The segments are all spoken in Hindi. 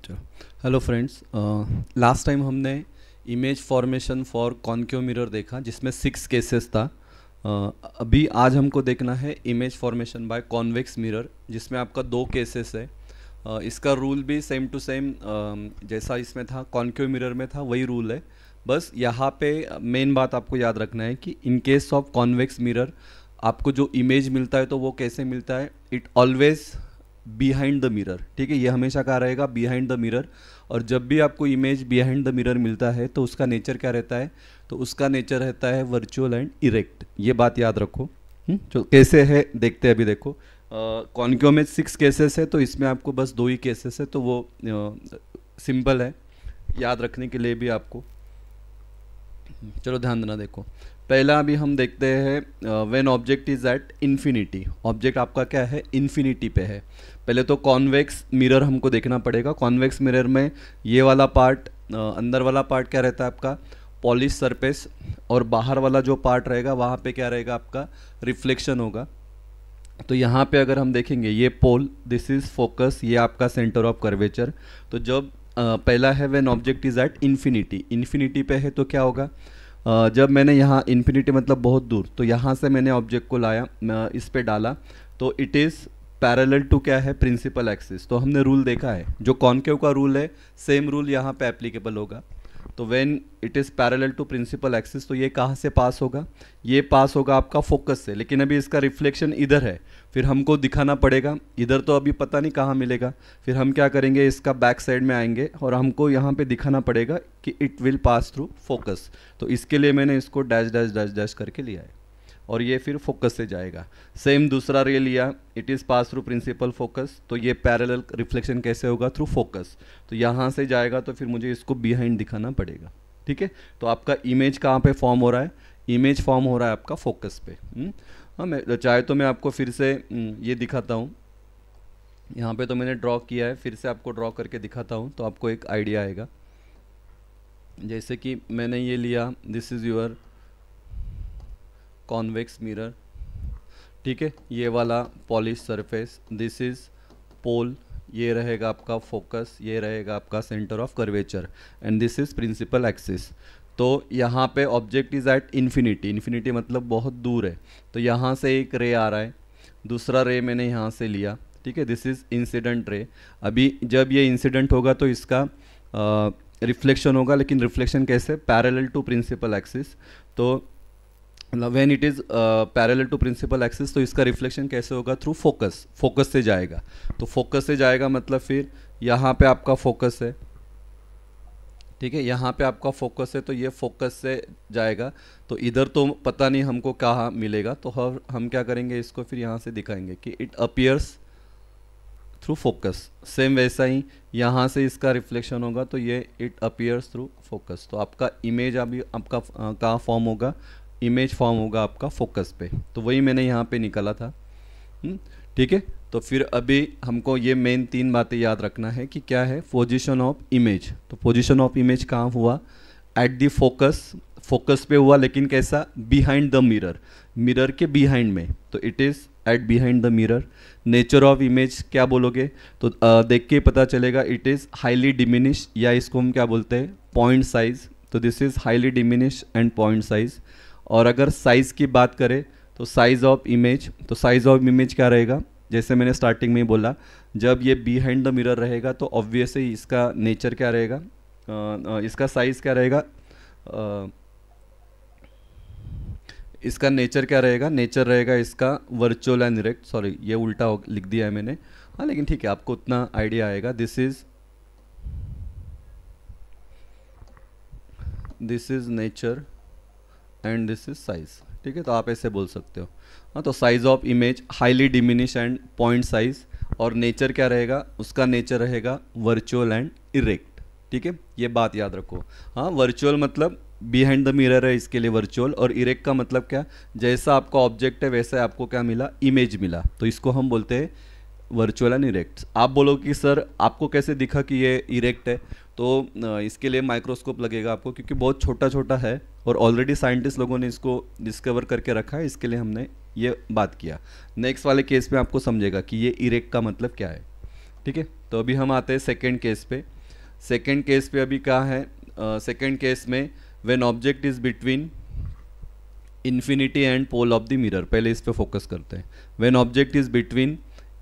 चलो हेलो फ्रेंड्स, लास्ट टाइम हमने image formation for concave mirror देखा जिसमें 6 केसेस था। अभी आज हमको देखना है image formation by convex mirror जिसमें आपका 2 केसेस है। इसका रूल भी सेम टू सेम जैसा इसमें था कॉन्केव मिरर में था वही रूल है। बस यहाँ पे मेन बात आपको याद रखना है कि in case of convex mirror आपको जो इमेज मिलता है तो वो कैसे मिलता है, it always behind the mirror. ठीक है, ये हमेशा कहा रहेगा बिहाइंड द मिरर। और जब भी आपको इमेज बिहाइंड द मिरर मिलता है तो उसका नेचर क्या रहता है, तो उसका नेचर रहता है वर्चुअल एंड इरेक्ट। ये बात याद रखो। जो कैसे है देखते हैं अभी। देखो कॉन्केव में 6 केसेस है तो इसमें आपको बस 2 ही केसेस है, तो वो सिंपल है याद रखने के लिए भी आपको। चलो ध्यान देना। देखो पहला अभी हम देखते हैं when object is at infinity. Object आपका क्या है, इन्फिनिटी पे है। पहले तो कॉन्वेक्स मिरर हमको देखना पड़ेगा। कॉन्वेक्स मिरर में ये वाला पार्ट, अंदर वाला पार्ट क्या रहता है आपका पॉलिश सरफेस, और बाहर वाला जो पार्ट रहेगा वहाँ पे क्या रहेगा आपका रिफ्लेक्शन होगा। तो यहाँ पे अगर हम देखेंगे ये पोल, दिस इज फोकस, ये आपका सेंटर ऑफ कर्वेचर। तो जब पहला है when object is eight infinity, infinity पे है तो क्या होगा, जब मैंने यहाँ इन्फिनिटी मतलब बहुत दूर, तो यहाँ से मैंने ऑब्जेक्ट को लाया, इस पे डाला, तो इट इज़ पैरेलल टू क्या है प्रिंसिपल एक्सिस। तो हमने रूल देखा है, जो कॉन्केव का रूल है सेम रूल यहाँ पे एप्लीकेबल होगा। तो when it is parallel to principal axis, तो ये कहाँ से पास होगा, ये पास होगा आपका फोकस से। लेकिन अभी इसका रिफ्लेक्शन इधर है, फिर हमको दिखाना पड़ेगा इधर, तो अभी पता नहीं कहाँ मिलेगा। फिर हम क्या करेंगे, इसका बैक साइड में आएंगे और हमको यहाँ पे दिखाना पड़ेगा कि it will pass through focus. तो इसके लिए मैंने इसको डैश डैश डैश डैश करके लिया है और ये फिर फोकस से जाएगा। सेम दूसरा रे लिया, it is pass through principal focus, तो ये पैरेलल रिफ्लेक्शन कैसे होगा, थ्रू फोकस। तो यहाँ से जाएगा तो फिर मुझे इसको बिहाइंड दिखाना पड़ेगा। ठीक है, तो आपका इमेज कहाँ पे फॉर्म हो रहा है, इमेज फॉर्म हो रहा है आपका फोकस पे। हाँ, मैं चाहे तो मैं आपको फिर से ये दिखाता हूँ। यहाँ पे तो मैंने ड्रॉ किया है, फिर से आपको ड्रॉ करके दिखाता हूँ तो आपको एक आइडिया आएगा। जैसे कि मैंने ये लिया, this is your convex mirror. ठीक है, ये वाला polish surface, this is pole, ये रहेगा आपका फोकस, ये रहेगा आपका centre of curvature, and this is principal axis. तो यहाँ पे object is at infinity, infinity मतलब बहुत दूर है। तो यहाँ से एक रे आ रहा है, दूसरा रे मैंने यहाँ से लिया। ठीक है, दिस इज़ इंसिडेंट रे। अभी जब ये इंसिडेंट होगा तो इसका रिफ्लेक्शन होगा, लेकिन रिफ्लेक्शन कैसे, पैरेलल टू प्रिंसिपल एक्सिस। तो when it is parallel to principal axis, तो इसका रिफ्लेक्शन कैसे होगा, थ्रू फोकस, फोकस से जाएगा। तो फोकस से जाएगा मतलब फिर यहाँ पे आपका फोकस है। ठीक है, यहाँ पे आपका फोकस है तो ये फोकस से जाएगा। तो इधर तो पता नहीं हमको कहाँ मिलेगा, तो हम क्या करेंगे, इसको फिर यहाँ से दिखाएंगे कि it appears through focus. Same वैसा ही यहाँ से इसका रिफ्लेक्शन होगा तो ये इट अपीयर्स थ्रू फोकस। तो आपका इमेज अभी आपका कहाँ फॉर्म होगा, इमेज फॉर्म होगा आपका फोकस पे। तो वही मैंने यहाँ पे निकाला था। ठीक है, तो फिर अभी हमको ये मेन 3 बातें याद रखना है कि क्या है, पोजीशन ऑफ इमेज। तो पोजीशन ऑफ इमेज कहाँ हुआ, एट द फोकस, फोकस पे हुआ, लेकिन कैसा, बिहाइंड द मिरर, मिरर के बिहाइंड में। तो it is at behind the mirror. Nature of image क्या बोलोगे, तो देख के पता चलेगा, इट इज़ हाईली डिमिनिश, या इसको हम क्या बोलते हैं पॉइंट साइज। तो this is highly diminish and point size. और अगर साइज़ की बात करें तो साइज़ ऑफ इमेज, तो साइज़ ऑफ इमेज क्या रहेगा, जैसे मैंने स्टार्टिंग में ही बोला, जब ये बिहाइंड द मिरर रहेगा तो ऑब्वियसली इसका नेचर क्या रहेगा, इसका साइज़ क्या रहेगा, इसका नेचर क्या रहेगा, नेचर रहेगा इसका वर्चुअल एंड इरेक्ट। सॉरी, ये उल्टा लिख दिया है मैंने, हाँ लेकिन ठीक है, आपको उतना आइडिया आएगा। This is nature and this is size. ठीक है, तो आप ऐसे बोल सकते हो। हाँ, तो size of image highly diminish and point size, और नेचर क्या रहेगा, उसका नेचर रहेगा वर्चुअल एंड इरेक्ट। ठीक है, ये बात याद रखो। हाँ, वर्चुअल मतलब बिहाइंड द मिरर है, इसके लिए वर्चुअल, और इरेक्ट का मतलब क्या, जैसा आपका ऑब्जेक्ट है वैसा आपको क्या मिला, इमेज मिला, तो इसको हम बोलते हैं वर्चुअल एंड इरेक्ट। आप बोलो कि सर आपको कैसे दिखा कि ये इरेक्ट है, तो इसके लिए माइक्रोस्कोप लगेगा आपको, क्योंकि बहुत छोटा छोटा है और ऑलरेडी साइंटिस्ट लोगों ने इसको डिस्कवर करके रखा है, इसके लिए हमने ये बात किया। नेक्स्ट वाले केस में आपको समझेगा कि ये इरेक्ट का मतलब क्या है। ठीक है, तो अभी हम आते हैं सेकेंड केस पे। सेकेंड केस पे अभी क्या है, सेकेंड केस में when object is between infinity and pole of the mirror, पहले इस पे फोकस करते हैं। When object is between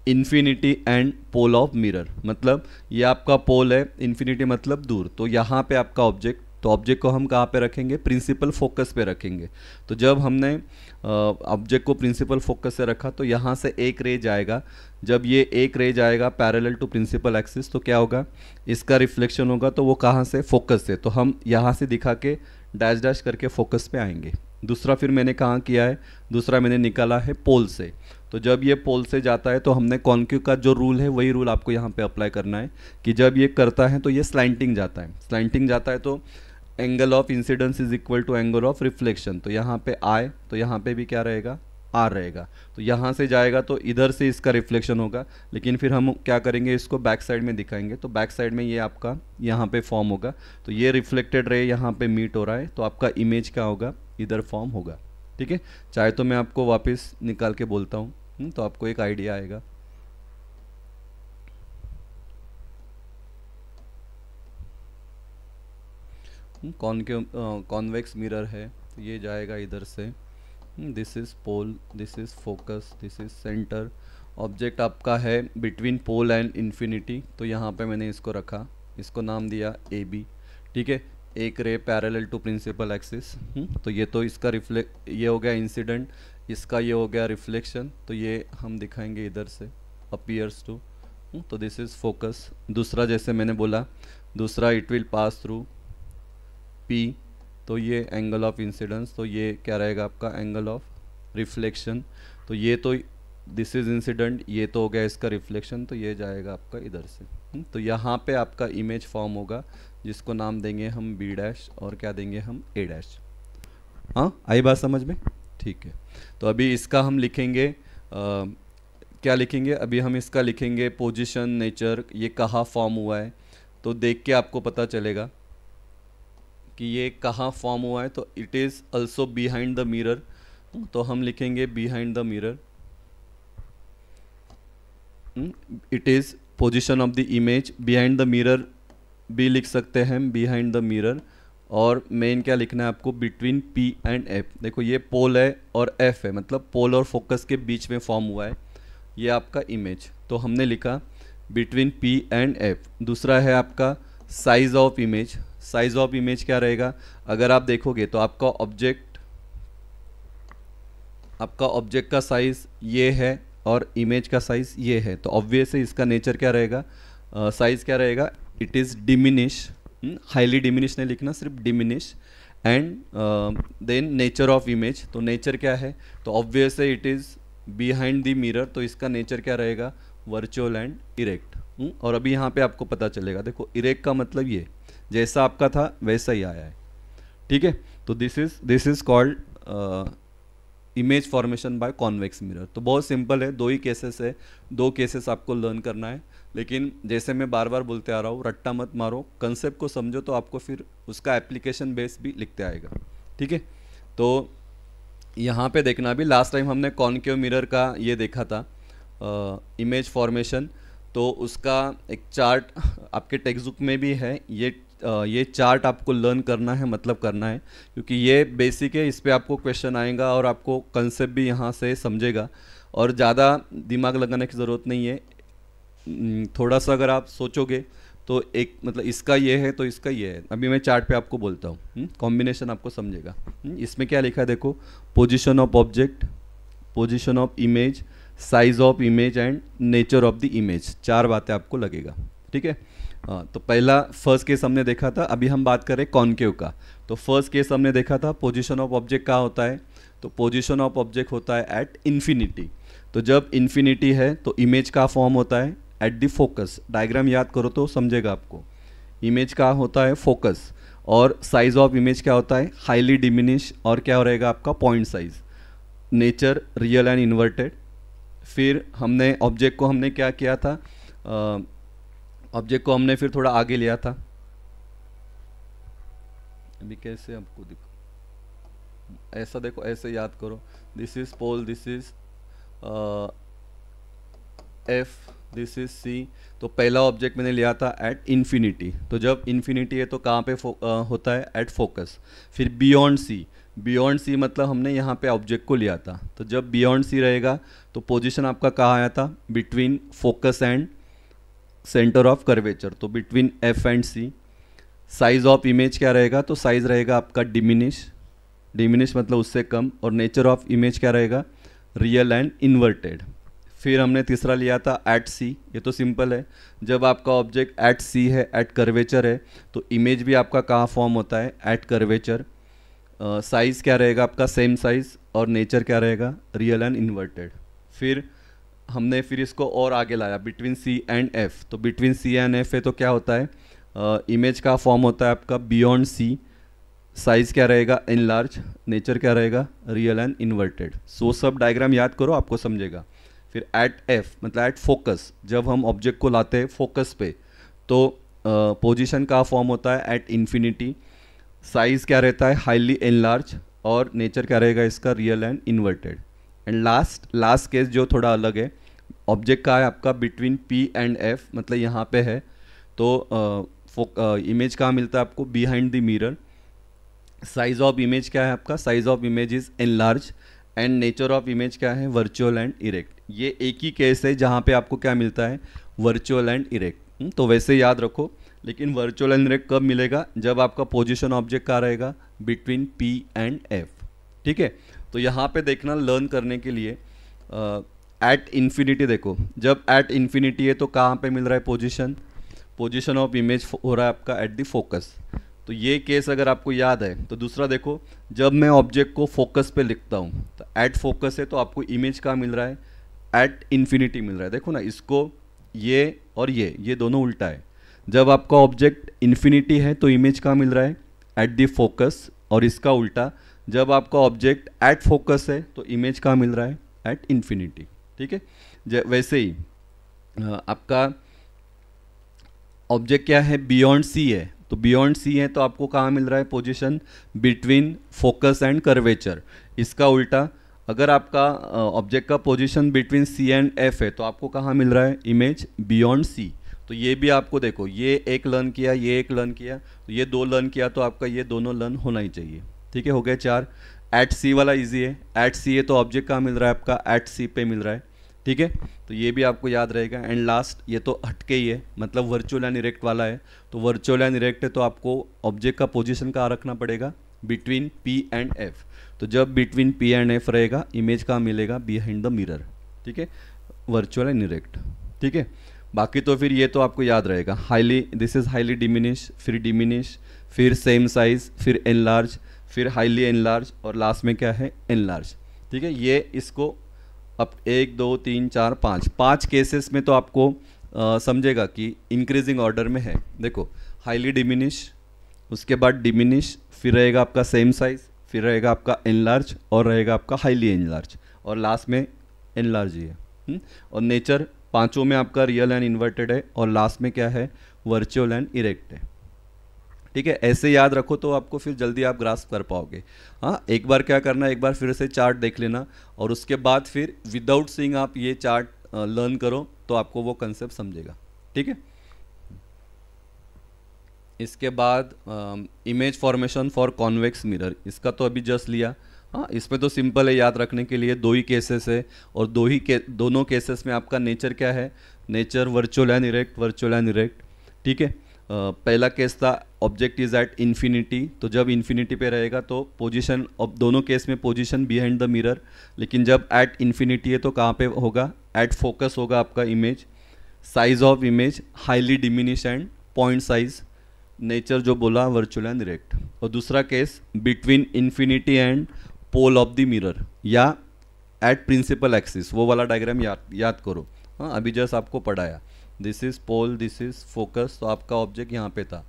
infinity and pole of mirror, मतलब ये आपका पोल है, इन्फिनिटी मतलब दूर, तो यहाँ पे आपका ऑब्जेक्ट, तो ऑब्जेक्ट को हम कहाँ पे रखेंगे, प्रिंसिपल फोकस पे रखेंगे। तो जब हमने ऑब्जेक्ट को प्रिंसिपल फोकस से रखा तो यहाँ से एक रे जाएगा, जब ये एक रे जाएगा पैरेलल टू प्रिंसिपल एक्सिस तो क्या होगा, इसका रिफ्लेक्शन होगा, तो वो कहाँ से, फोकस से, तो हम यहाँ से दिखा के डैश डैश करके फोकस पे आएंगे। दूसरा फिर मैंने कहाँ किया है, दूसरा मैंने निकाला है पोल से, तो जब ये पोल से जाता है तो हमने कॉन्क्यू का जो रूल है वही रूल आपको यहाँ पे अप्लाई करना है कि जब ये करता है तो ये स्लैंटिंग जाता है, स्लैंटिंग जाता है तो angle of incidence is equal to angle of reflection, तो यहाँ पे आए तो यहाँ पे भी क्या रहेगा, आर रहेगा, तो यहाँ से जाएगा तो इधर से इसका रिफ्लेक्शन होगा, लेकिन फिर हम क्या करेंगे, इसको बैक साइड में दिखाएंगे, तो बैक साइड में ये आपका यहाँ पे फॉर्म होगा, तो ये रिफ्लेक्टेड रे यहाँ पे मीट हो रहा है, तो आपका इमेज क्या होगा, इधर फॉर्म होगा। ठीक है, चाहे तो मैं आपको वापस निकाल के बोलता हूँ, तो आपको एक आइडिया आएगा। कॉन्वेक्स मिरर है, तो ये जाएगा इधर से, this is pole, this is focus, this is centre, object आपका है बिटवीन पोल एंड इन्फिनिटी, तो यहाँ पे मैंने इसको रखा, इसको नाम दिया ए बी। ठीक है, एक ray parallel to principal axis, तो ये तो इसका रिफ्लेक्ट, ये हो गया इंसिडेंट, इसका ये हो गया रिफ्लेक्शन, तो ये हम दिखाएंगे इधर से अपीयर्स टू, तो दिस इज फोकस। दूसरा जैसे मैंने बोला, दूसरा it will pass through P, तो ये एंगल ऑफ इंसिडेंस, तो ये क्या रहेगा आपका एंगल ऑफ रिफ्लेक्शन, तो ये तो दिस इज इंसिडेंट, ये तो हो गया इसका रिफ्लेक्शन, तो ये जाएगा आपका इधर से। तो यहाँ पे आपका इमेज फॉर्म होगा जिसको नाम देंगे हम बी डैश और क्या देंगे हम ए डैश। हाँ, आई बात समझ में? ठीक है, तो अभी इसका हम लिखेंगे क्या लिखेंगे, अभी हम इसका लिखेंगे पोजीशन, नेचर, ये कहाँ फॉर्म हुआ है, तो देख के आपको पता चलेगा कि ये कहाँ फॉर्म हुआ है, तो it is also behind the mirror, तो हम लिखेंगे behind the mirror, it is position of the image behind the mirror, भी लिख सकते हैं हम बिहाइंड द मिरर, और मेन क्या लिखना है आपको, बिटवीन पी एंड एफ। देखो ये पोल है और एफ है, मतलब पोल और फोकस के बीच में फॉर्म हुआ है ये आपका इमेज, तो हमने लिखा बिटवीन पी एंड एफ। दूसरा है आपका size of image, size of image क्या रहेगा, अगर आप देखोगे तो आपका ऑब्जेक्ट का साइज ये है और इमेज का साइज ये है, तो ऑब्वियस है इसका नेचर क्या रहेगा, साइज क्या रहेगा, it is diminish, highly diminish नहीं लिखना, सिर्फ diminish, and then nature of image, तो नेचर क्या है, तो ऑब्वियस है it is behind the mirror, तो इसका नेचर क्या रहेगा, वर्चुअल एंड इरेक्ट। और अभी यहाँ पे आपको पता चलेगा, देखो इरेक्ट का मतलब ये जैसा आपका था वैसा ही आया है। ठीक है, तो this is called image formation by convex mirror. तो बहुत सिंपल है, दो ही केसेस है, दो केसेस आपको लर्न करना है, लेकिन जैसे मैं बार बार बोलते आ रहा हूँ, रट्टा मत मारो, कंसेप्ट को समझो तो आपको फिर उसका एप्लीकेशन बेस भी लिखते आएगा। ठीक है, तो यहाँ पे देखना, अभी लास्ट टाइम हमने कॉन्केव मिरर का ये देखा था इमेज फॉर्मेशन, तो उसका एक चार्ट आपके टेक्स्ट बुक में भी है, ये चार्ट आपको लर्न करना है, मतलब करना है, क्योंकि ये बेसिक है, इस पे आपको क्वेश्चन आएगा और आपको कंसेप्ट भी यहाँ से समझेगा, और ज़्यादा दिमाग लगाने की ज़रूरत नहीं है, थोड़ा सा अगर आप सोचोगे तो एक मतलब इसका ये है तो इसका ये है। अभी मैं चार्ट पे आपको बोलता हूँ, कॉम्बिनेशन आपको समझेगा। इसमें क्या लिखा है देखो, position of object, position of image, size of image and nature of the image, चार बातें आपको लगेगा। ठीक है, तो पहला फर्स्ट केस हमने देखा था, अभी हम बात करें कॉन्केव का। तो फर्स्ट केस हमने देखा था पोजीशन ऑफ ऑब्जेक्ट क्या होता है, तो पोजीशन ऑफ ऑब्जेक्ट होता है एट इन्फिनिटी, तो जब इन्फिनिटी है तो इमेज का फॉर्म होता है एट द फोकस, डायग्राम याद करो तो समझेगा आपको, इमेज का होता है फोकस, और साइज ऑफ इमेज क्या होता है, हाईली डिमिनिश, और क्या रहेगा आपका point size, nature real and inverted. फिर हमने ऑब्जेक्ट को हमने क्या किया था, ऑब्जेक्ट को हमने फिर थोड़ा आगे लिया था, अभी कैसे आपको देखो, ऐसा देखो, ऐसे याद करो, this is pole, this is F, this is C. तो पहला ऑब्जेक्ट मैंने लिया था एट इन्फिनिटी, तो जब इन्फिनिटी है तो कहाँ पे होता है, एट फोकस। फिर बियॉन्ड सी, बियॉन्ड सी मतलब हमने यहाँ पे ऑब्जेक्ट को लिया था, तो जब बियॉन्ड सी रहेगा तो पोजीशन आपका कहाँ आया था, between focus and centre of curvature, तो between F and C. Size of image क्या रहेगा, तो साइज रहेगा आपका डिमिनिश, डिमिनिश मतलब उससे कम, और नेचर ऑफ इमेज क्या रहेगा, रियल एंड इन्वर्टेड। फिर हमने तीसरा लिया था एट सी, ये तो सिंपल है, जब आपका ऑब्जेक्ट एट सी है, एट कर्वेचर है, तो इमेज भी आपका कहाँ फॉर्म होता है, एट कर्वेचर। साइज़ क्या रहेगा आपका, सेम साइज़, और नेचर क्या रहेगा, रियल एंड इन्वर्टेड। फिर हमने फिर इसको और आगे लाया बिटवीन सी एंड एफ, तो बिटवीन सी एंड एफ है तो क्या होता है, इमेज का फॉर्म होता है आपका बियॉन्ड सी, साइज़ क्या रहेगा, एनलार्ज, नेचर क्या रहेगा, रियल एंड इन्वर्टेड। सो सब डायग्राम याद करो, आपको समझेगा। फिर एट एफ मतलब एट फोकस, जब हम ऑब्जेक्ट को लाते हैं फोकस पे तो पोजीशन का फॉर्म होता है एट इन्फिनिटी, साइज़ क्या रहता है, हाईली एनलार्ज, और नेचर क्या रहेगा इसका, real and inverted. And last case जो थोड़ा अलग है, ऑब्जेक्ट का है आपका बिटवीन पी एंड एफ, मतलब यहाँ पे है, तो इमेज कहाँ मिलता है आपको, behind the mirror. Size of image क्या है आपका, size of image is enlarge, and nature of image क्या है, वर्चुअल एंड इरेक्ट। ये एक ही केस है जहाँ पे आपको क्या मिलता है, वर्चुअल एंड इरेक्ट। तो वैसे याद रखो, लेकिन वर्चुअल एंड इरेक्ट कब मिलेगा, जब आपका पोजीशन ऑब्जेक्ट का रहेगा बिटवीन पी एंड एफ। ठीक है, तो यहाँ पे देखना लर्न करने के लिए एट इन्फिनिटी देखो, जब एट इन्फिनिटी है तो कहाँ पे मिल रहा है पोजीशन, पोजीशन ऑफ इमेज हो रहा है आपका एट द फोकस। तो ये केस अगर आपको याद है तो दूसरा देखो, जब मैं ऑब्जेक्ट को फोकस पे लिखता हूँ तो एट फोकस है तो आपको इमेज कहाँ मिल रहा है, एट इन्फिनिटी मिल रहा है। देखो ना, इसको ये और ये दोनों उल्टा है। जब आपका ऑब्जेक्ट इन्फिनिटी है तो इमेज कहाँ मिल रहा है, एट द फोकस, और इसका उल्टा, जब आपका ऑब्जेक्ट एट फोकस है तो इमेज कहाँ मिल रहा है, एट इन्फिनिटी। ठीक है, वैसे ही आपका ऑब्जेक्ट क्या है, बियॉन्ड सी है, तो बियॉन्ड सी है तो आपको कहाँ मिल रहा है position, between focus and curvature. इसका उल्टा, अगर आपका ऑब्जेक्ट का position between C and F है तो आपको कहाँ मिल रहा है, इमेज बियॉन्ड सी। तो ये भी आपको देखो, ये एक लर्न किया, ये एक लर्न किया, तो ये दो लर्न किया, तो आपका ये दोनों लर्न होना ही चाहिए। ठीक है, हो गए 4। एट सी वाला इजी है, एट सी है तो ऑब्जेक्ट कहाँ मिल रहा है आपका, एट सी पे मिल रहा है। ठीक है, तो ये भी आपको याद रहेगा। एंड लास्ट, ये तो हटके ही है, मतलब वर्चुअल एंड इरेक्ट वाला है, तो वर्चुअल एंड इरेक्ट है तो आपको ऑब्जेक्ट का पोजीशन कहाँ रखना पड़ेगा, बिटवीन पी एंड एफ। तो जब बिटवीन पी एंड एफ रहेगा, इमेज कहाँ मिलेगा, बिहाइंड द मिरर। ठीक है, वर्चुअल एंड इरेक्ट। ठीक है, बाकी तो फिर ये तो आपको याद रहेगा, highly, this is highly diminish, फिर सेम साइज, फिर एनलार्ज, फिर हाईली एनलार्ज, और लास्ट में क्या है, एनलार्ज। ठीक है, ये इसको अब 1 2 3 4 5 केसेस में तो आपको समझेगा कि इंक्रीजिंग ऑर्डर में है। देखो, हाईली डिमिनिश, उसके बाद डिमिनिश, फिर रहेगा आपका सेम साइज, फिर रहेगा आपका एनलार्ज, और रहेगा आपका हाईली एनलार्ज, और लास्ट में एनलार्ज ही है। और नेचर पांचों में आपका रियल एंड इन्वर्टेड है, और लास्ट में क्या है, वर्चुअल एंड इरेक्ट है। ठीक है, ऐसे याद रखो तो आपको फिर जल्दी आप ग्रास्प कर पाओगे। हाँ, एक बार क्या करना, एक बार फिर से चार्ट देख लेना, और उसके बाद फिर विदाउट सीइंग आप ये चार्ट लर्न करो तो आपको वो कंसेप्ट समझेगा। ठीक है, इसके बाद image formation for convex mirror, इसका तो अभी जस्ट लिया। हाँ, इसमें तो सिंपल है, याद रखने के लिए 2 ही केसेस है, और दोनों केसेस में आपका नेचर क्या है, nature virtual and erect, virtual and erect. ठीक है, पहला केस था ऑब्जेक्ट इज एट इन्फिनिटी, तो जब इन्फिनिटी पे रहेगा तो पोजीशन, अब दोनों केस में पोजीशन बिहाइंड द मिरर, लेकिन जब एट इन्फिनिटी है तो कहाँ पे होगा, एट फोकस होगा आपका image. Size of image highly diminish and point size, nature जो बोला वर्चुअल एंड इरेक्ट। और दूसरा case between infinity and pole of the mirror, या एट प्रिंसिपल एक्सिस, वो वाला डायग्राम याद करो। हाँ, अभी जस्ट आपको पढ़ाया, this is pole, this is focus, तो आपका ऑब्जेक्ट यहाँ पे था,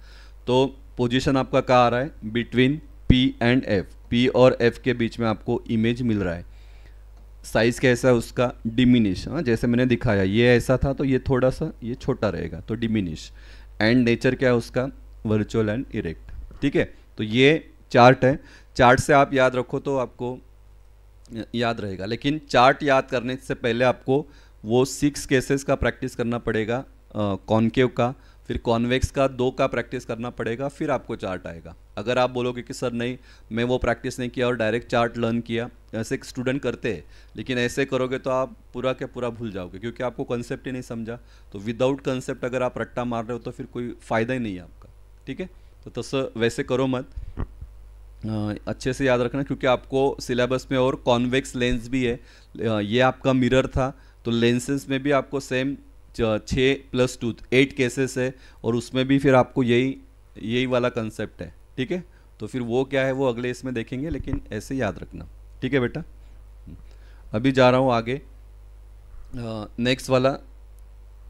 तो पोजीशन आपका कहाँ आ रहा है, between P and F, P और एफ के बीच में आपको इमेज मिल रहा है। साइज कैसा है उसका, डिमिनिश। हाँ, जैसे मैंने दिखाया, ये ऐसा था तो ये थोड़ा सा ये छोटा रहेगा, तो डिमिनिश। एंड नेचर क्या है उसका, वर्चुअल एंड इरेक्ट। ठीक है, तो ये चार्ट है, चार्ट से आप याद रखो तो आपको याद रहेगा, लेकिन चार्ट याद करने से पहले आपको वो 6 केसेस का प्रैक्टिस करना पड़ेगा कॉनकेव का, फिर कॉन्वेक्स का 2 का प्रैक्टिस करना पड़ेगा, फिर आपको चार्ट आएगा। अगर आप बोलोगे कि सर नहीं मैं वो प्रैक्टिस नहीं किया और डायरेक्ट चार्ट लर्न किया, ऐसे स्टूडेंट करते हैं, लेकिन ऐसे करोगे तो आप पूरा के पूरा भूल जाओगे, क्योंकि आपको कंसेप्ट ही नहीं समझा। तो विदाउट कंसेप्ट अगर आप रट्टा मार रहे हो तो फिर कोई फ़ायदा ही नहीं है आपका, ठीक है। तो तसं वैसे करो मत, अच्छे से याद रखना, क्योंकि आपको सिलेबस में और कॉन्वेक्स लेंस भी है। ये आपका मिरर था, तो लेंसेज में भी आपको सेम 6+2 8 केसेस है, और उसमें भी फिर आपको यही वाला कंसेप्ट है, ठीक है। तो फिर वो क्या है वो अगले इसमें देखेंगे, लेकिन ऐसे याद रखना, ठीक है बेटा। अभी जा रहा हूँ आगे, नेक्स्ट वाला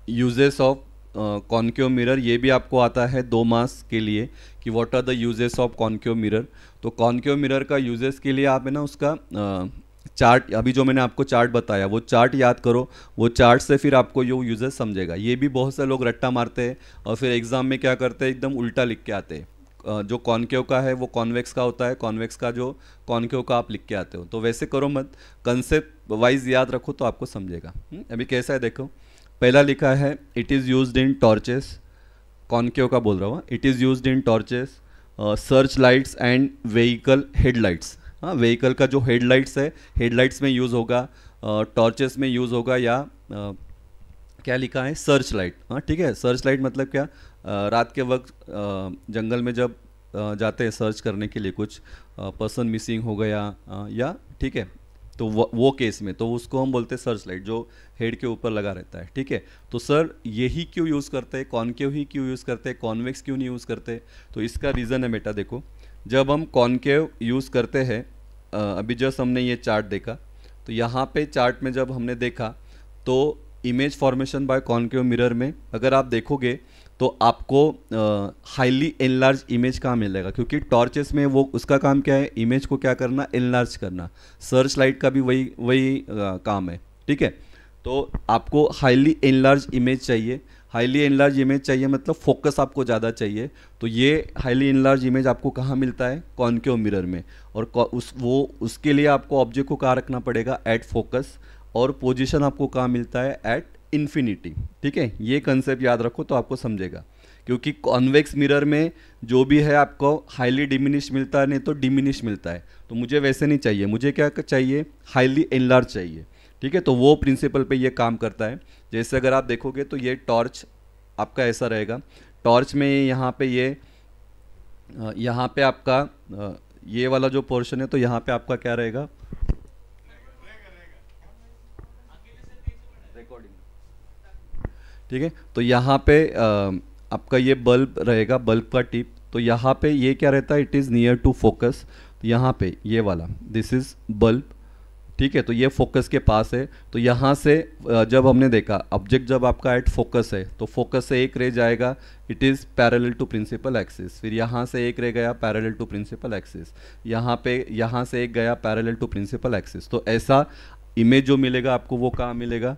यूजेस ऑफ कॉनकेव मिरर। ये भी आपको आता है 2 मार्क्स के लिए कि what are the uses of concave mirror. तो कॉनकेव मिरर का यूजेस के लिए आप है ना उसका चार्ट, अभी जो मैंने आपको चार्ट बताया वो चार्ट याद करो, वो चार्ट से फिर आपको ये यूजेस समझेगा। ये भी बहुत से लोग रट्टा मारते हैं और फिर एग्ज़ाम में क्या करते हैं, एकदम उल्टा लिख के आते हैं। जो कॉनकेव का है वो कॉन्वेक्स का होता है, कॉन्वेक्स का जो कॉनकेव का आप लिख के आते हो। तो वैसे करो मत, कंसेप्ट वाइज याद रखो तो आपको समझेगा। अभी कैसा है देखो, पहला लिखा है it is used in torches, concave का बोल रहा हूँ, it is used in torches, search lights and vehicle headlights. हाँ, व्हीकल का जो हेडलाइट्स है, हेडलाइट्स में यूज़ होगा, टॉर्चेस में यूज़ होगा, या क्या लिखा है सर्च लाइट। हाँ ठीक है, सर्च लाइट मतलब क्या, रात के वक्त जंगल में जब जाते हैं सर्च करने के लिए, कुछ पर्सन मिसिंग हो गया या ठीक है, तो वो केस में तो उसको हम बोलते हैं सर्च लाइट, जो हेड के ऊपर लगा रहता है, ठीक है। तो सर यही क्यों यूज़ करते हैं, कॉनकेव ही क्यों यूज़ करते हैं, कॉन्वेक्स क्यों नहीं यूज़ करते? तो इसका रीज़न है बेटा, देखो जब हम कॉनकेव यूज़ करते हैं, अभी जस्ट हमने ये चार्ट देखा, तो यहाँ पे चार्ट में जब हमने देखा तो image formation by concave mirror में अगर आप देखोगे तो आपको हाईली एनलार्ज इमेज कहाँ मिलेगा, क्योंकि टॉर्चेस में वो उसका काम क्या है, इमेज को क्या करना, एनलार्ज करना। सर्च लाइट का भी वही काम है, ठीक है। तो आपको हाईली एनलार्ज इमेज चाहिए, हाईली एनलार्ज इमेज चाहिए मतलब फोकस आपको ज़्यादा चाहिए। तो ये हाईली एनलार्ज इमेज आपको कहाँ मिलता है, कॉनकेव मिरर में। और उसके लिए आपको ऑब्जेक्ट को कहाँ रखना पड़ेगा, एट फोकस, और पोजीशन आपको कहाँ मिलता है, एट इन्फिनिटी, ठीक है। ये कंसेप्ट याद रखो तो आपको समझेगा, क्योंकि कॉन्वेक्स मिरर में जो भी है आपको हाईली डिमिनिश मिलता है, नहीं तो डिमिनिश मिलता है। तो मुझे वैसे नहीं चाहिए, मुझे क्या चाहिए, हाईली एनलार्ज चाहिए, ठीक है। तो वो प्रिंसिपल पे ये काम करता है। जैसे अगर आप देखोगे तो ये टॉर्च आपका ऐसा रहेगा, टॉर्च में यहाँ पे आपका ये वाला जो पोर्शन है, तो यहाँ पे आपका क्या रहेगा, ठीक है। तो यहाँ पे आपका ये बल्ब रहेगा, बल्ब का टिप, तो यहाँ पे ये क्या रहता है, it is near to focus. तो यहाँ पे ये वाला दिस इज़ बल्ब, ठीक है। तो ये फोकस के पास है। तो यहाँ से जब हमने देखा ऑब्जेक्ट जब आपका एट फोकस है, तो फोकस से एक रे जाएगा, it is parallel to principal axis. फिर यहाँ से एक रे गया पैरेलल टू प्रिंसिपल एक्सिस, यहाँ से एक गया पैरेलल टू प्रिंसिपल एक्सिस। तो ऐसा इमेज जो मिलेगा आपको वो कहाँ मिलेगा,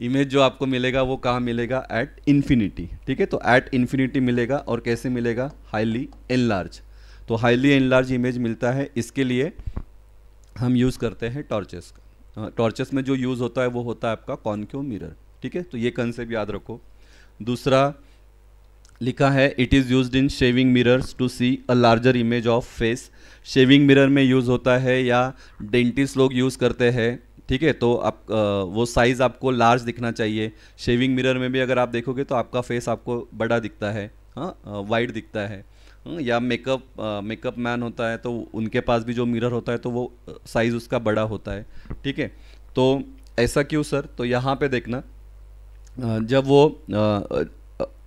इमेज जो आपको मिलेगा वो कहाँ मिलेगा, एट इन्फिनिटी, ठीक है। तो एट इन्फिनिटी मिलेगा, और कैसे मिलेगा, हाईली एनलार्ज। तो हाईली एनलार्ज इमेज मिलता है, इसके लिए हम यूज़ करते हैं टॉर्चेस का। टॉर्चेस में जो यूज़ होता है वो होता है आपका कॉनकेव मिरर, ठीक है। तो ये कंसेप्ट याद रखो। दूसरा लिखा है it is used in shaving mirrors to see a larger image of face. Shaving mirror में यूज़ होता है, या डेंटिस्ट लोग यूज़ करते हैं, ठीक है। तो आप वो साइज़ आपको लार्ज दिखना चाहिए। शेविंग मिरर में भी अगर आप देखोगे तो आपका फेस आपको बड़ा दिखता है, हाँ वाइड दिखता है। या मेकअप मैन होता है तो उनके पास भी जो मिरर होता है तो वो साइज़ उसका बड़ा होता है, ठीक है। तो ऐसा क्यों सर, तो यहाँ पे देखना,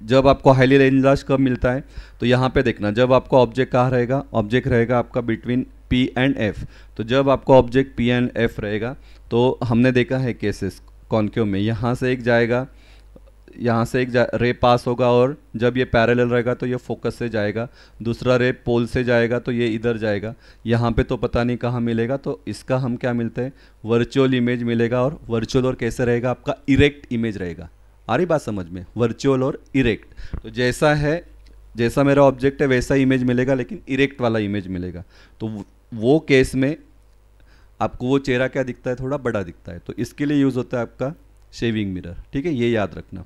जब आपको हाईली एनलार्ज कब मिलता है, तो यहाँ पे देखना, जब आपका ऑब्जेक्ट कहाँ रहेगा, ऑब्जेक्ट रहेगा आपका बिटवीन P एंड F। तो जब आपका ऑब्जेक्ट P एंड F रहेगा, तो हमने देखा है केसेस कॉनकेव में, यहाँ से एक जाएगा, रे पास होगा, और जब ये पैरेलल रहेगा तो ये फोकस से जाएगा, दूसरा रे पोल से जाएगा तो ये इधर जाएगा, यहाँ पे तो पता नहीं कहाँ मिलेगा। तो इसका हम क्या मिलते हैं, वर्चुअल इमेज मिलेगा। और वर्चुअल और कैसे रहेगा, आपका इरेक्ट इमेज रहेगा। आ रही बात समझ में, वर्चुअल और इरेक्ट। तो जैसा मेरा ऑब्जेक्ट है वैसा इमेज मिलेगा, लेकिन इरेक्ट वाला इमेज मिलेगा। तो वो केस में आपको वो चेहरा क्या दिखता है, थोड़ा बड़ा दिखता है, तो इसके लिए यूज़ होता है आपका शेविंग मिरर। ठीक है, ये याद रखना।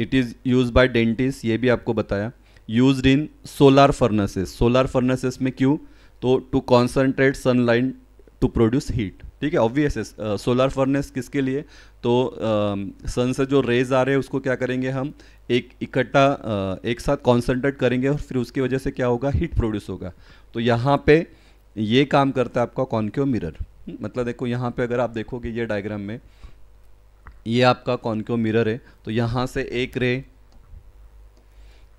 It is use by dentist, ये भी आपको बताया। Used in solar furnaces, solar furnaces में क्यों, तो to concentrate sunlight to produce heat. ठीक है, ऑब्वियस है। सोलार फर्नेस किसके लिए, तो सन से जो रेज आ रहे हैं उसको क्या करेंगे हम, एक इकट्ठा एक साथ कॉन्सनट्रेट करेंगे और फिर उसकी वजह से क्या होगा, हीट प्रोड्यूस होगा। तो यहाँ पे ये काम करता है आपका कॉन्केव मिरर। मतलब देखो यहाँ पे अगर आप देखोगे ये डायग्राम में, ये आपका कॉन्केव मिरर है, तो यहाँ से एक रे,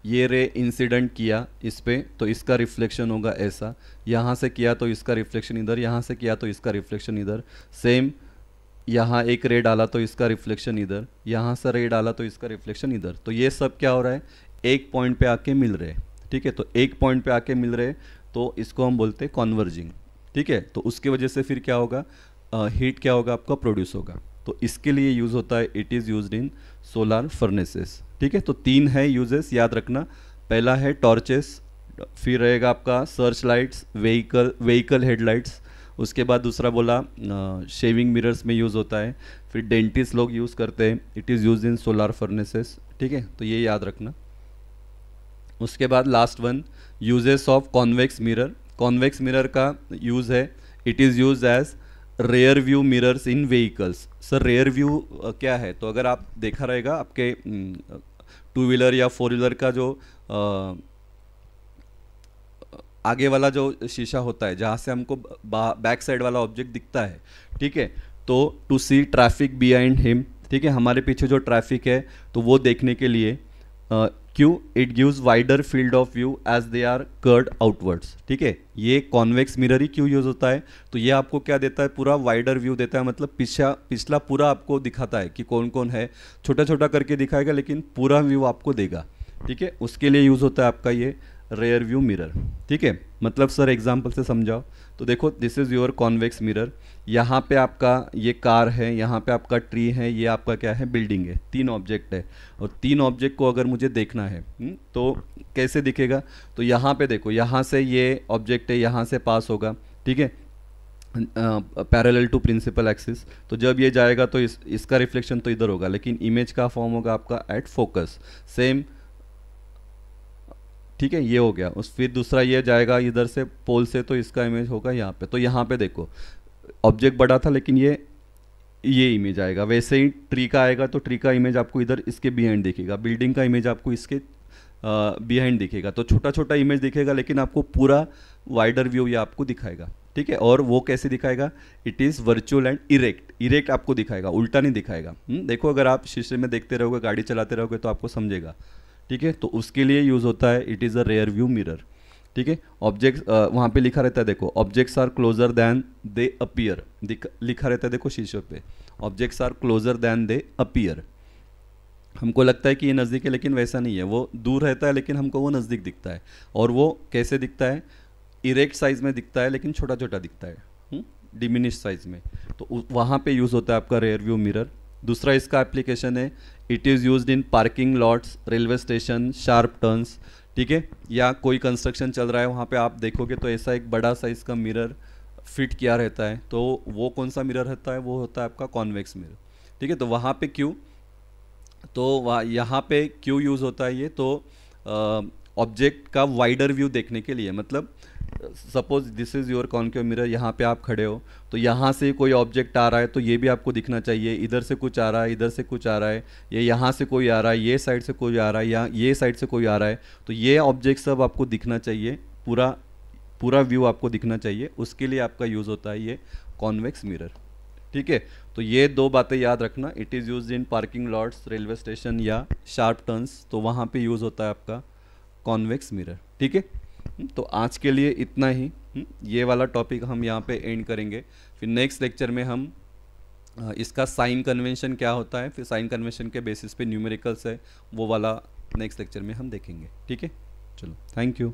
ये रे इंसिडेंट किया इस पे, तो इसका रिफ्लेक्शन होगा ऐसा, यहाँ से किया तो इसका रिफ्लेक्शन इधर, यहाँ से किया तो इसका रिफ्लेक्शन इधर, सेम यहाँ एक रे डाला तो इसका रिफ्लेक्शन इधर, यहाँ से रे डाला तो इसका रिफ्लेक्शन इधर। तो ये सब क्या हो रहा है, एक पॉइंट पे आके मिल रहे हैं। ठीक है, तो एक पॉइंट पे आके मिल रहे, तो इसको हम बोलते हैं कॉन्वर्जिंग। ठीक है, तो उसकी वजह से फिर क्या होगा, हीट क्या होगा आपका, प्रोड्यूस होगा। तो इसके लिए यूज़ होता है, it is used in solar furnaces. ठीक है, तो 3 है यूजेस, याद रखना। पहला है टॉर्चेस, फिर रहेगा आपका सर्च लाइट्स, व्हीकल हेडलाइट्स, उसके बाद दूसरा बोला शेविंग मिरर्स में यूज़ होता है, फिर डेंटिस्ट लोग यूज़ करते हैं, it is use in solar furnaces. ठीक है, तो ये याद रखना। उसके बाद last one, uses of convex mirror. Convex mirror का यूज़ है, it is use as rear view mirrors in vehicles. Sir rear view क्या है, तो अगर आप देखा रहेगा आपके 2 व्हीलर या 4 व्हीलर का जो आगे वाला जो शीशा होता है, जहाँ से हमको बैक साइड वाला ऑब्जेक्ट दिखता है। ठीक है, तो to see traffic behind him. ठीक है, हमारे पीछे जो ट्रैफिक है तो वो देखने के लिए, क्यों, it gives wider field of view as they are curved outwards. ठीक है, ये कॉन्वेक्स मिरर ही क्यों यूज होता है, तो ये आपको क्या देता है, पूरा वाइडर व्यू देता है, मतलब पिछला पूरा आपको दिखाता है कि कौन कौन है, छोटा छोटा करके दिखाएगा लेकिन पूरा व्यू आपको देगा। ठीक है, उसके लिए यूज होता है आपका ये रेयर व्यू मिरर। ठीक है, मतलब सर एग्जांपल से समझाओ, तो देखो this is your convex mirror, यहाँ पे आपका ये कार है, यहाँ पे आपका ट्री है, ये आपका क्या है, बिल्डिंग है, 3 ऑब्जेक्ट है, और 3 ऑब्जेक्ट को अगर मुझे देखना है तो कैसे दिखेगा, तो यहाँ पे देखो, यहाँ से ये ऑब्जेक्ट है, यहाँ से पास होगा। ठीक है, पैरेलल टू प्रिंसिपल एक्सिस, तो जब ये जाएगा तो इसका रिफ्लेक्शन तो इधर होगा, लेकिन इमेज का फॉर्म होगा आपका एट फोकस, सेम। ठीक है, ये हो गया। उस फिर दूसरा ये जाएगा इधर से पोल से, तो इसका इमेज होगा यहाँ पे। तो यहाँ पे देखो ऑब्जेक्ट बड़ा था लेकिन ये इमेज आएगा। वैसे ही ट्री का आएगा तो ट्री का इमेज आपको इधर इसके बिहाइंड दिखेगा, बिल्डिंग का इमेज आपको इसके बिहाइंड दिखेगा। तो छोटा छोटा इमेज दिखेगा लेकिन आपको पूरा वाइडर व्यू ये आपको दिखाएगा। ठीक है, और वो कैसे दिखाएगा, it is virtual and erect आपको दिखाएगा, उल्टा नहीं दिखाएगा। देखो अगर आप शीशे में देखते रहोगे, गाड़ी चलाते रहोगे तो आपको समझेगा। ठीक है, तो उसके लिए यूज़ होता है, it is a rear view mirror. ठीक है, ऑब्जेक्ट वहाँ पे लिखा रहता है, देखो objects are closer than they appear, लिखा रहता है देखो शीशे पे, objects are closer than they appear. हमको लगता है कि ये नज़दीक है लेकिन वैसा नहीं है, वो दूर रहता है लेकिन हमको वो नज़दीक दिखता है। और वो कैसे दिखता है, इरेक्ट साइज़ में दिखता है लेकिन छोटा छोटा दिखता है, डिमिनिश साइज़ में। तो वहाँ पे यूज़ होता है आपका रेयर व्यू मिरर। दूसरा इसका एप्लीकेशन है, it is used in parking lots, railway station, sharp turns. ठीक है, या कोई कंस्ट्रक्शन चल रहा है वहाँ पे आप देखोगे तो ऐसा एक बड़ा साइज़ का मिरर फिट किया रहता है, तो वो कौन सा मिरर रहता है, वो होता है आपका कॉन्वेक्स मिरर। ठीक है, तो वहाँ पे क्यों, तो यहाँ पे क्यों यूज़ होता है ये, तो ऑब्जेक्ट का वाइडर व्यू देखने के लिए। मतलब suppose this is your concave mirror, यहाँ पे आप खड़े हो तो यहाँ से कोई ऑब्जेक्ट आ रहा है तो ये भी आपको दिखना चाहिए, इधर से कुछ आ रहा है, इधर से कुछ आ रहा है, ये यहाँ से कोई आ रहा है, ये साइड से कोई आ रहा है, या ये साइड से कोई आ रहा है, तो ये ऑब्जेक्ट सब आपको दिखना चाहिए, पूरा व्यू आपको दिखना चाहिए। उसके लिए आपका यूज़ होता है ये कॉन्वेक्स मिरर। ठीक है, तो ये 2 बातें याद रखना, it is used in parking lots, railway station या शार्प टर्न्स, तो वहाँ पे यूज़ होता है आपका कॉन्वेक्स मिरर। ठीक है, तो आज के लिए इतना ही। ये वाला टॉपिक हम यहाँ पे एंड करेंगे, फिर नेक्स्ट लेक्चर में हम इसका साइन कन्वेंशन क्या होता है, फिर साइन कन्वेंशन के बेसिस पे न्यूमेरिकल्स है, वो वाला नेक्स्ट लेक्चर में हम देखेंगे। ठीक है, चलो, थैंक यू।